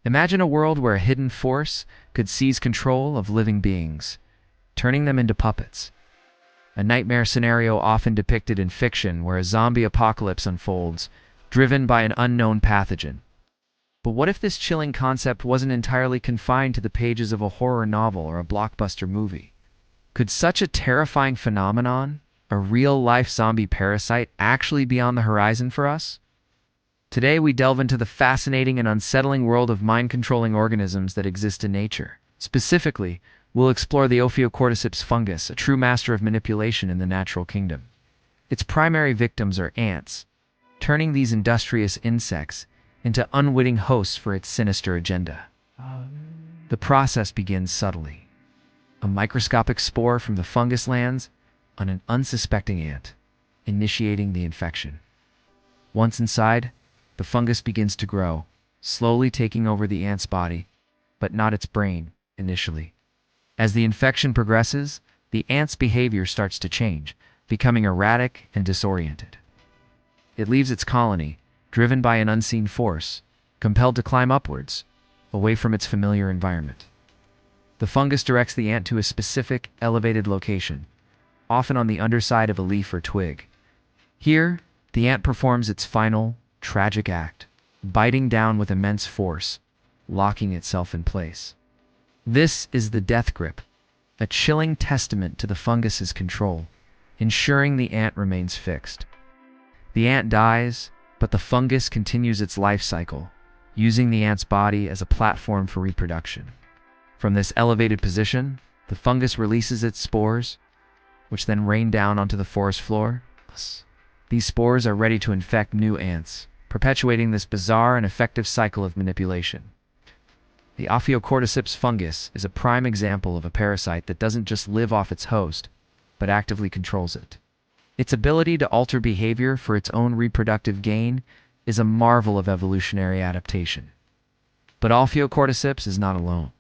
Imagine a world where a hidden force could seize control of living beings, turning them into puppets. A nightmare scenario often depicted in fiction where a zombie apocalypse unfolds, driven by an unknown pathogen. But what if this chilling concept wasn't entirely confined to the pages of a horror novel or a blockbuster movie? Could such a terrifying phenomenon, a real-life zombie parasite, actually be on the horizon for us? Today we delve into the fascinating and unsettling world of mind-controlling organisms that exist in nature. Specifically, we'll explore the Ophiocordyceps fungus, a true master of manipulation in the natural kingdom. Its primary victims are ants, turning these industrious insects into unwitting hosts for its sinister agenda. The process begins subtly. A microscopic spore from the fungus lands on an unsuspecting ant, initiating the infection. Once inside, the fungus begins to grow, slowly taking over the ant's body, but not its brain initially. As the infection progresses, the ant's behavior starts to change, becoming erratic and disoriented. It leaves its colony, driven by an unseen force, compelled to climb upwards, away from its familiar environment. The fungus directs the ant to a specific, elevated location, often on the underside of a leaf or twig. Here, the ant performs its final, tragic act, biting down with immense force, locking itself in place. This is the death grip, a chilling testament to the fungus's control, ensuring the ant remains fixed. The ant dies, but the fungus continues its life cycle, using the ant's body as a platform for reproduction. From this elevated position, the fungus releases its spores, which then rain down onto the forest floor. These spores are ready to infect new ants, perpetuating this bizarre and effective cycle of manipulation. The Ophiocordyceps fungus is a prime example of a parasite that doesn't just live off its host, but actively controls it. Its ability to alter behavior for its own reproductive gain is a marvel of evolutionary adaptation. But Ophiocordyceps is not alone.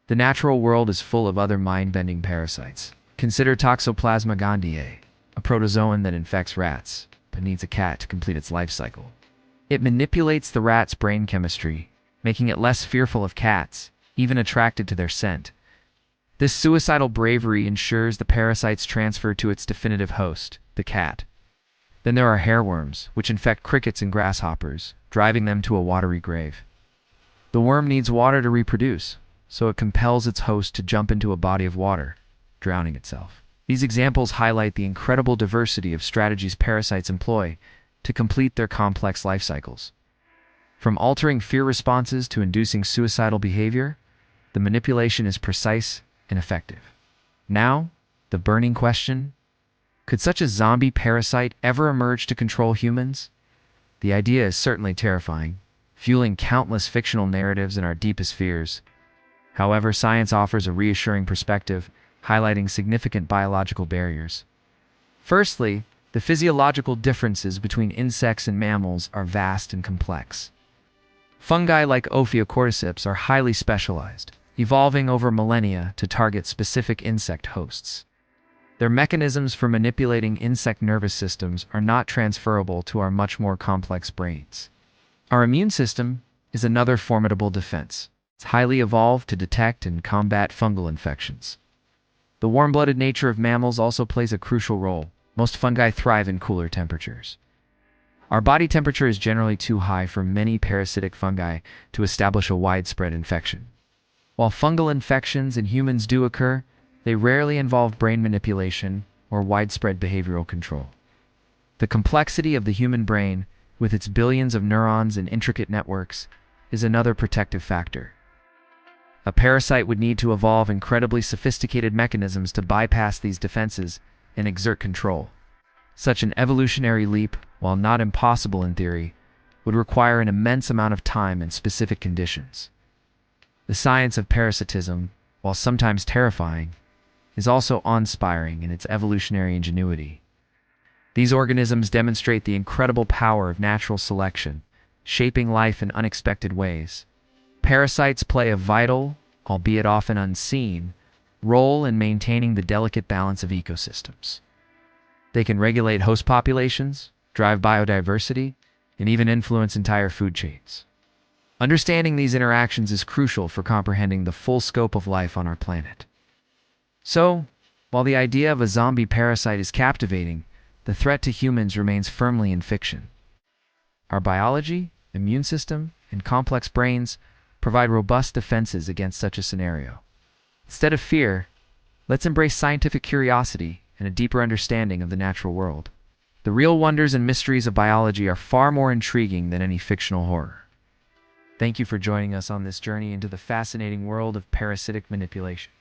The natural world is full of other mind-bending parasites. Consider Toxoplasma gondii, a protozoan that infects rats, but needs a cat to complete its life cycle. It manipulates the rat's brain chemistry, making it less fearful of cats, even attracted to their scent. This suicidal bravery ensures the parasite's transfer to its definitive host, the cat. Then there are hairworms, which infect crickets and grasshoppers, driving them to a watery grave. The worm needs water to reproduce, so it compels its host to jump into a body of water, drowning itself. These examples highlight the incredible diversity of strategies parasites employ to complete their complex life cycles. From altering fear responses to inducing suicidal behavior, the manipulation is precise and effective. Now, the burning question: could such a zombie parasite ever emerge to control humans? The idea is certainly terrifying, fueling countless fictional narratives and our deepest fears. However, science offers a reassuring perspective, highlighting significant biological barriers. Firstly, the physiological differences between insects and mammals are vast and complex. Fungi like Ophiocordyceps are highly specialized, evolving over millennia to target specific insect hosts. Their mechanisms for manipulating insect nervous systems are not transferable to our much more complex brains. Our immune system is another formidable defense. It's highly evolved to detect and combat fungal infections. The warm-blooded nature of mammals also plays a crucial role. Most fungi thrive in cooler temperatures. Our body temperature is generally too high for many parasitic fungi to establish a widespread infection. While fungal infections in humans do occur, they rarely involve brain manipulation or widespread behavioral control. The complexity of the human brain, with its billions of neurons and intricate networks, is another protective factor. A parasite would need to evolve incredibly sophisticated mechanisms to bypass these defenses and exert control. Such an evolutionary leap, while not impossible in theory, would require an immense amount of time and specific conditions. The science of parasitism, while sometimes terrifying, is also awe-inspiring in its evolutionary ingenuity. These organisms demonstrate the incredible power of natural selection, shaping life in unexpected ways. Parasites play a vital, albeit often unseen, role in maintaining the delicate balance of ecosystems. They can regulate host populations, drive biodiversity, and even influence entire food chains. Understanding these interactions is crucial for comprehending the full scope of life on our planet. So, while the idea of a zombie parasite is captivating, the threat to humans remains firmly in fiction. Our biology, immune system, and complex brains provide robust defenses against such a scenario. Instead of fear, let's embrace scientific curiosity and a deeper understanding of the natural world. The real wonders and mysteries of biology are far more intriguing than any fictional horror. Thank you for joining us on this journey into the fascinating world of parasitic manipulation.